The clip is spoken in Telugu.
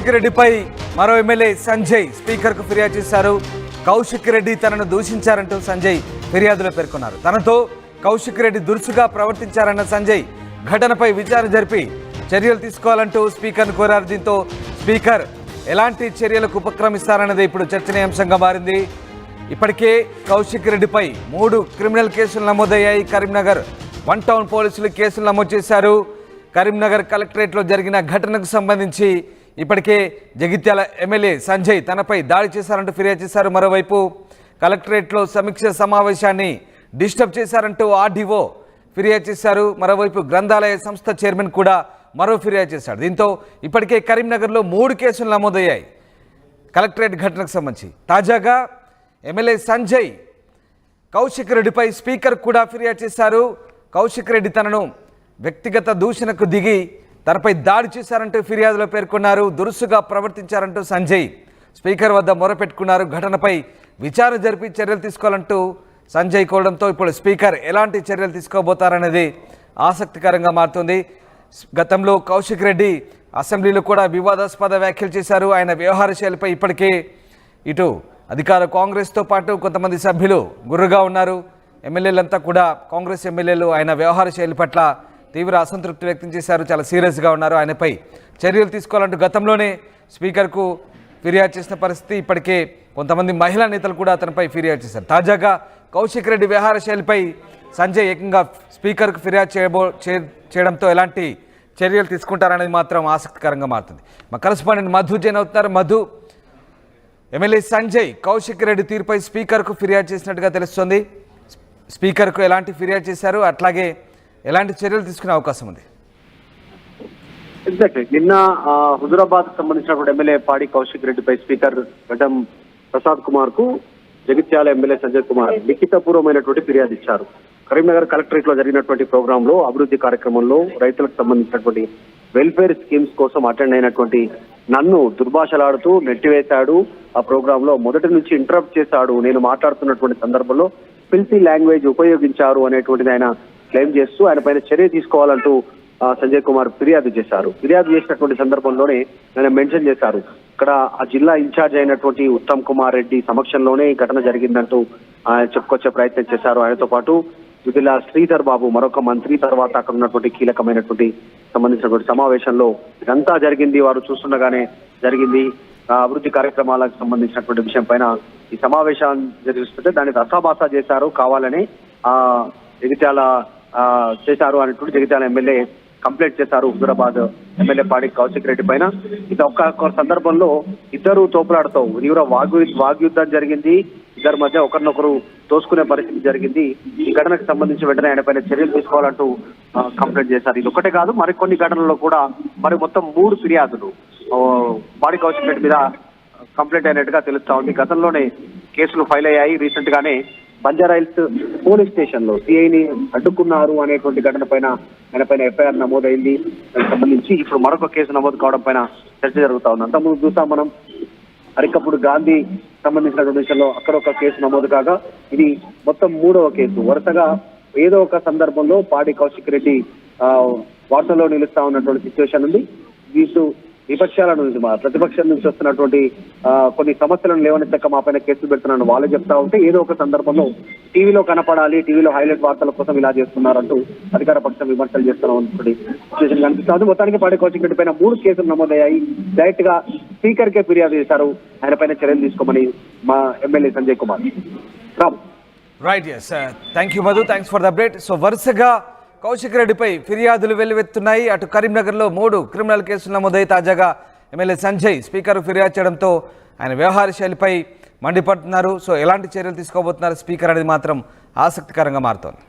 కౌశిక్ రెడ్డిపై మరో ఎమ్మెల్యే సంజయ్ స్పీకర్కు ఫిర్యాదు చేశారు. కౌశిక్ రెడ్డి తనను దూషించారంటూ సంజయ్ ఫిర్యాదులో పేర్కొన్నారు. తనతో కౌశిక్ రెడ్డి దురుసుగా ప్రవర్తించారన్న సంజయ్ ఘటనపై విచారణ జరిపి చర్యలు తీసుకోవాలంటూ స్పీకర్ను కోరారు. దీంతో స్పీకర్ ఎలాంటి చర్యలకు ఉపక్రమిస్తారన్నది ఇప్పుడు చర్చనీయాంశంగా మారింది. ఇప్పటికే కౌశిక్ రెడ్డిపై 3 క్రిమినల్ కేసులు నమోదయ్యాయి. కరీంనగర్ 1 టౌన్ పోలీసులు కేసులు నమోదు చేశారు. కరీంనగర్ కలెక్టరేట్లో జరిగిన ఘటనకు సంబంధించి ఇప్పటికే జగిత్యాల ఎమ్మెల్యే సంజయ్ తనపై దాడి చేశారంటూ ఫిర్యాదు చేశారు. మరోవైపు కలెక్టరేట్లో సమీక్ష సమావేశాన్ని డిస్టర్బ్ చేశారంటూ ఆర్డీఓ ఫిర్యాదు చేశారు. మరోవైపు గ్రంథాలయ సంస్థ చైర్మన్ కూడా మరో ఫిర్యాదు చేశాడు. దీంతో ఇప్పటికే కరీంనగర్లో 3 కేసులు నమోదయ్యాయి కలెక్టరేట్ ఘటనకు సంబంధించి. తాజాగా ఎమ్మెల్యే సంజయ్ కౌశిక్ రెడ్డిపై స్పీకర్ కూడా ఫిర్యాదు చేశారు. కౌశిక్ రెడ్డి తనను వ్యక్తిగత దూషణకు దిగి తనపై దాడి చేశారంటూ ఫిర్యాదులో పేర్కొన్నారు. దురుసుగా ప్రవర్తించారంటూ సంజయ్ స్పీకర్ వద్ద మొరపెట్టుకున్నారు. ఘటనపై విచారణ జరిపి చర్యలు తీసుకోవాలంటూ సంజయ్ కోరడంతో ఇప్పుడు స్పీకర్ ఎలాంటి చర్యలు తీసుకోబోతారనేది ఆసక్తికరంగా మారుతుంది. గతంలో కౌశిక్ రెడ్డి అసెంబ్లీలో కూడా వివాదాస్పద వ్యాఖ్యలు చేశారు. ఆయన వ్యవహార శైలిపై ఇప్పటికే ఇటు అధికార కాంగ్రెస్తో పాటు కొంతమంది సభ్యులు గుర్రుగా ఉన్నారు. ఎమ్మెల్యేలంతా కూడా కాంగ్రెస్ ఎమ్మెల్యేలు ఆయన వ్యవహార శైలి పట్ల తీవ్ర అసంతృప్తి వ్యక్తం చేశారు. చాలా సీరియస్గా ఉన్నారు. ఆయనపై చర్యలు తీసుకోవాలంటూ గతంలోనే స్పీకర్కు ఫిర్యాదు చేసిన పరిస్థితి. ఇప్పటికే కొంతమంది మహిళా నేతలు కూడా అతనిపై ఫిర్యాదు చేశారు. తాజాగా కౌశిక్ రెడ్డి వ్యవహార శైలిపై సంజయ్ ఏకంగా స్పీకర్కు ఫిర్యాదు చేయడంతో ఎలాంటి చర్యలు తీసుకుంటారనేది మాత్రం ఆసక్తికరంగా మారుతుంది. మా కరెస్పాండెంట్ మధు జైన్ అవుతున్నారు. మధు, ఎమ్మెల్యే సంజయ్ కౌశిక్ రెడ్డి తీరుపై స్పీకర్కు ఫిర్యాదు చేసినట్టుగా తెలుస్తోంది. స్పీకర్కు ఎలాంటి ఫిర్యాదు చేశారు, అట్లాగే ఎలాంటి చర్యలు తీసుకునే అవకాశం ఉంది? ఎగ్జాక్ట్లీ నిన్న హుజురాబాద్ సంబంధించినటువంటి ఎమ్మెల్యే పాడి కౌశిక్ రెడ్డిపై స్పీకర్ గడ్డం ప్రసాద్ కుమార్ కు జగిత్యాల ఎమ్మెల్యే సంజయ్ కుమార్ లిఖితపూర్వమైనటువంటి ఫిర్యాదు ఇచ్చారు. కరీంనగర్ కలెక్టరేట్ లో జరిగినటువంటి ప్రోగ్రామ్ లో అభివృద్ధి కార్యక్రమంలో రైతులకు సంబంధించినటువంటి వెల్ఫేర్ స్కీమ్స్ కోసం అటెండ్ అయినటువంటి నన్ను దుర్భాషలాడుతూ నెట్టివేశాడు. ఆ ప్రోగ్రామ్ లో మొదటి నుంచి ఇంటరప్ట్ చేశాడు. నేను మాట్లాడుతున్నటువంటి సందర్భంలో ఫిల్తీ లాంగ్వేజ్ ఉపయోగించారు అనేటువంటిది ఆయన క్లెయిమ్ చేస్తూ ఆయన పైన చర్య తీసుకోవాలంటూ సంజయ్ కుమార్ ఫిర్యాదు చేశారు. ఫిర్యాదు చేసినటువంటి సందర్భంలోనే ఆయన మెన్షన్ చేశారు, ఇక్కడ ఆ జిల్లా ఇన్ఛార్జ్ అయినటువంటి ఉత్తమ్ కుమార్ రెడ్డి సమక్షంలోనే ఈ ఘటన జరిగిందంటూ ఆయన చెప్పుకొచ్చే ప్రయత్నం చేశారు. ఆయనతో పాటు జిల్లా శ్రీధర్ బాబు మరొక మంత్రి, తర్వాత అక్కడ ఉన్నటువంటి కీలకమైనటువంటి సంబంధించినటువంటి సమావేశంలో ఇదంతా జరిగింది, వారు చూస్తుండగానే జరిగింది. అభివృద్ధి కార్యక్రమాలకు సంబంధించినటువంటి విషయం పైన ఈ సమావేశాన్ని జరిగిస్తుంటే దాన్ని రసాభాస చేశారు, కావాలని జగిత్యాల చేశారు అనేటువంటి జగిత్యాల ఎమ్మెల్యే కంప్లైంట్ చేశారు హుజురాబాద్ ఎమ్మెల్యే పాడి కౌశిక్ రెడ్డి పైన. ఇది ఒక్క సందర్భంలో ఇద్దరు తోపులాడుతూ తీవ్ర వాగ్యుద్ధం జరిగింది. ఇద్దరి మధ్య ఒకరినొకరు తోసుకునే పరిస్థితి జరిగింది. ఈ ఘటనకు సంబంధించి వెంటనే ఆయన పైన చర్యలు తీసుకోవాలంటూ కంప్లైంట్ చేశారు. ఇది ఒకటే కాదు, మరికొన్ని ఘటనల్లో కూడా మరి మొత్తం 3 ఫిర్యాదులు పాడి కౌశిక్ రెడ్డి మీద కంప్లైంట్ అయినట్టుగా తెలుస్తా ఉంది. గతంలోనే కేసులు ఫైల్ అయ్యాయి. రీసెంట్ గానే బంజారాహిల్స్ పోలీస్ స్టేషన్ లో సిఐని అడ్డుకున్నారు అనేటువంటి ఘటన పైన ఆయన పైన ఎఫ్ఐఆర్ నమోదైంది. దానికి సంబంధించి ఇప్పుడు మరొక కేసు నమోదు కావడం పైన చర్చ జరుగుతా ఉంది. అంతకుముందు చూసాం మనం అరికప్పుడు గాంధీ సంబంధించినటువంటి విషయంలో అక్కడ ఒక కేసు నమోదు కాగా ఇది మొత్తం 3వ కేసు. వరుసగా ఏదో ఒక సందర్భంలో పాడి కౌశిక్ రెడ్డి వార్తల్లో నిలుస్తా ఉన్నటువంటి సిచ్యువేషన్ ఉంది. వీళ్ళు విపక్షాల నుంచి ప్రతిపక్షం నుంచి వస్తున్నటువంటి కొన్ని సమస్యలను లేవనెత్తక మా పైన కేసులు పెడుతున్నాను వాళ్ళే చెప్తా ఉంటే ఏదో ఒక సందర్భంలో టీవీలో కనపడాలి, టీవీలో హైలైట్ వార్తల కోసం ఇలా చేస్తున్నారంటూ అధికార పక్షం విమర్శలు చేస్తున్నటువంటి సిచ్యువేషన్ కనిపిస్తుంది. మొత్తానికి పాడి కౌశిక్ రెడ్డి పైన 3 కేసులు నమోదయ్యాయి. డైరెక్ట్ గా స్పీకర్ కే ఫిర్యాదు చేశారు ఆయన పైన చర్యలు తీసుకోమని మా MLA Sanjay Kumar. Right, yes, thank you Madhu, thanks for the update. So వరుసగా కౌశిక్ రెడ్డిపై ఫిర్యాదులు వెల్లువెత్తున్నాయి. అటు కరీంనగర్లో 3 క్రిమినల్ కేసులు నమోదై తాజాగా ఎమ్మెల్యే సంజయ్ స్పీకర్ ఫిర్యాదు చేయడంతో ఆయన వ్యవహార శైలిపై మండిపడుతున్నారు. సో ఎలాంటి చర్యలు తీసుకోబోతున్నారు స్పీకర్ అనేది మాత్రం ఆసక్తికరంగా మారుతోంది.